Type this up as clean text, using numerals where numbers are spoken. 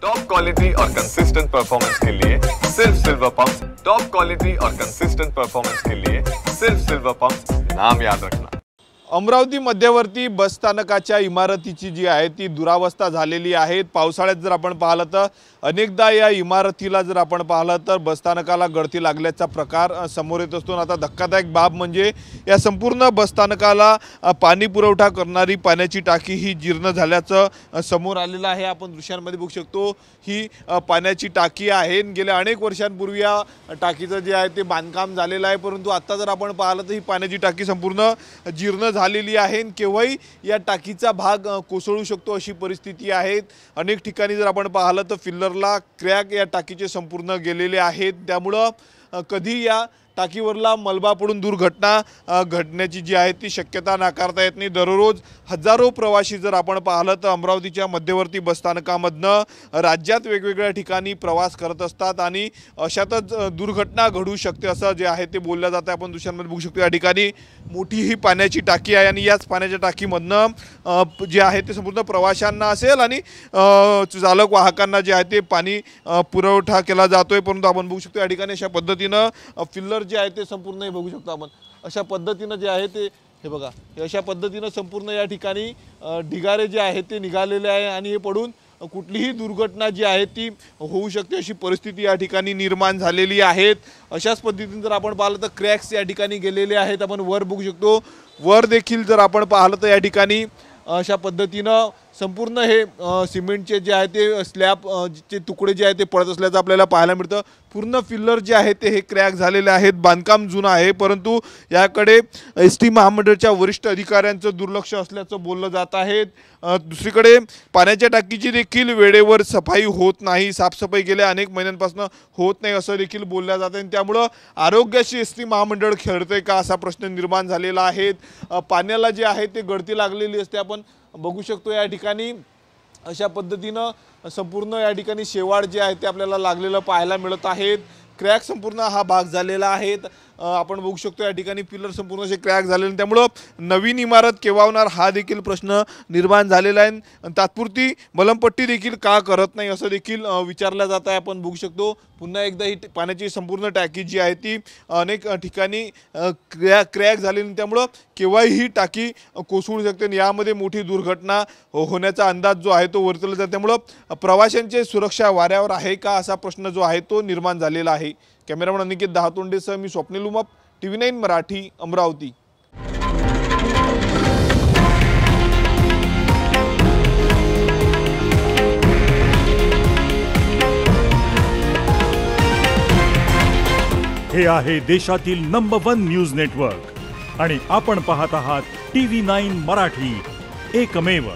Top quality और consistent performance के लिए सिर्फ सिल्वर पंप्स। टॉप क्वालिटी और कंसिस्टेंट परफॉर्मेंस के लिए सिर्फ सिल्वर पंप्स, नाम याद रखना। अमरावती मध्यवर्ती बस स्थानकाच्या इमारतीची जी आहे ती दुरावस्था झालेली आहे। पावसाळ्यात जर आपण पाहिलं तर अनेकदा या इमारतीला जर आपण पाहिलं तर बस स्थानकाला गळती लागल्याचा प्रकार समोर येत असतो। आता धक्कादायक बाब म्हणजे या संपूर्ण बस स्थानकाला पाणी पुरवठा करणारी पाण्याची टाकी ही जीर्ण झाल्याचं समोर आलेलं आहे। आपण दृश्यांमध्ये बघू शकतो ही पाण्याची टाकी आहे। गेल्या अनेक वर्षांपूर्वी या टाकीचं जे आहे ते बांधकाम झालेलं आहे, परंतु आता जर आपण पाहिलं तर ही पाण्याची टाकी संपूर्ण जीर्ण झालेली आहे। केव्हाही या टाकीचा भाग कोसळू शकतो अशी परिस्थिती आहे। अनेक ठिकाणी जर आपण पाहिलं तर फिल्लरला क्रॅक या टाकीचे संपूर्ण गेलेले आहेत। त्यामुळे कधी या टाकीवरला मलबा पडून दुर्घटना घडण्याची जी आहे ती शक्यता नाकारता येत नाही। दररोज हजारो प्रवासी जर आपण पाहिलं तर अमरावतीच्या मध्यवर्ती बस स्थानकामधनं राज्यात वेगवेगळ्या ठिकाणी प्रवास करत असतात आणि अशातच दुर्घटना घडू शकते असं जे आहे ते बोललं जातं। आपण दृश्यांमध्ये बघू शकतो या ठिकाणी मोठी ही पाण्याची टाकी आहे आणि याच पाण्याच्या टाकीमधनं जे आहे ते संपूर्ण प्रवाशांना असेल आणि चालक वाहकांना जे आहे ते पाणी पुरवठा केला जातोय। परंतु आपण बघू शकतो या ठिकाणी अशा पद्धतीनं फिल्लर जे आहे ते संपूर्ण हे बघू शकतो आपण अशा पद्धतीनं जे आहे ते हे बघा अशा पद्धतीनं संपूर्ण या ठिकाणी ढिगारे जे आहेत ते निघालेले आहे आणि हे पडून कुठलीही दुर्घटना जी आहे ती होऊ शकते अशी परिस्थिती या ठिकाणी निर्माण झालेली आहे। अशाच पद्धतीने जर आपण पाहिलं तर क्रॅक्स या ठिकाणी गेलेले आहेत। आपण वर बघू शकतो, वर देखील जर आपण पाहिलं तर या ठिकाणी अशा पद्धतीनं संपूर्ण हे सिमेंटचे जे आहे ते स्लॅबचे तुकडे जे आहे ते पडत असल्याचं आपल्याला पाहायला मिळतं। पूर्ण फिल्लर जे आहे ते हे क्रॅक झालेले आहेत। बांधकाम जुनं आहे, परंतु याकडे एसटी महामंडळाच्या वरिष्ठ अधिकाऱ्यांचं दुर्लक्ष असल्याचं बोललं जात आहे। दुसरीकडे पाण्याच्या टाकीची देखील वेळेवर सफाई होत नाही, साफसफाई गेल्या अनेक महिन्यांपासून होत नाही असं देखील बोललं जातं आणि त्यामुळे आरोग्याशी एसटी महामंडळ खेळतंय का असा प्रश्न निर्माण झालेला आहे। पाण्याला जे आहे ते गळती लागलेली असते। आपण बघू शकतो या ठिकाणी अशा पद्धतीनं संपूर्ण या ठिकाणी शेवाळ जे आहे ते आपल्याला लागलेलं पाहायला मिळत आहेत। क्रॅक संपूर्ण हा भाग झालेला आहे। आपण बघू शकतो या ठिकाणी पिलर संपूर्ण असे क्रॅक झालेले, त्यामुळे नवीन इमारत केव्हा होणार हा देखील प्रश्न निर्माण झालेला आहे। तात्पुरती मलमपट्टी देखील का करत नाही असं देखील विचारलं जात आहे। आपण बघू शकतो पुन्हा एकदा ही पाण्याची संपूर्ण टाकी जी आहे ती अनेक ठिकाणी क्रॅक झालेली, त्यामुळे केव्हाही ही टाकी कोसळू शकते आणि यामध्ये मोठी दुर्घटना होण्याचा अंदाज जो आहे तो वर्तवला जातो। त्यामुळे प्रवाशांची सुरक्षा वाऱ्यावर आहे का असा प्रश्न जो आहे तो निर्माण झालेला आहे। कॅमेरामन अनिकेत दहातोंडेसह मी स्वप्नील उमाप, TV9 मराठी, अमरावती। हे आहे देशातील नंबर 1 न्यूज नेटवर्क आणि आपण पाहत आहात TV9 मराठी, एकमेव।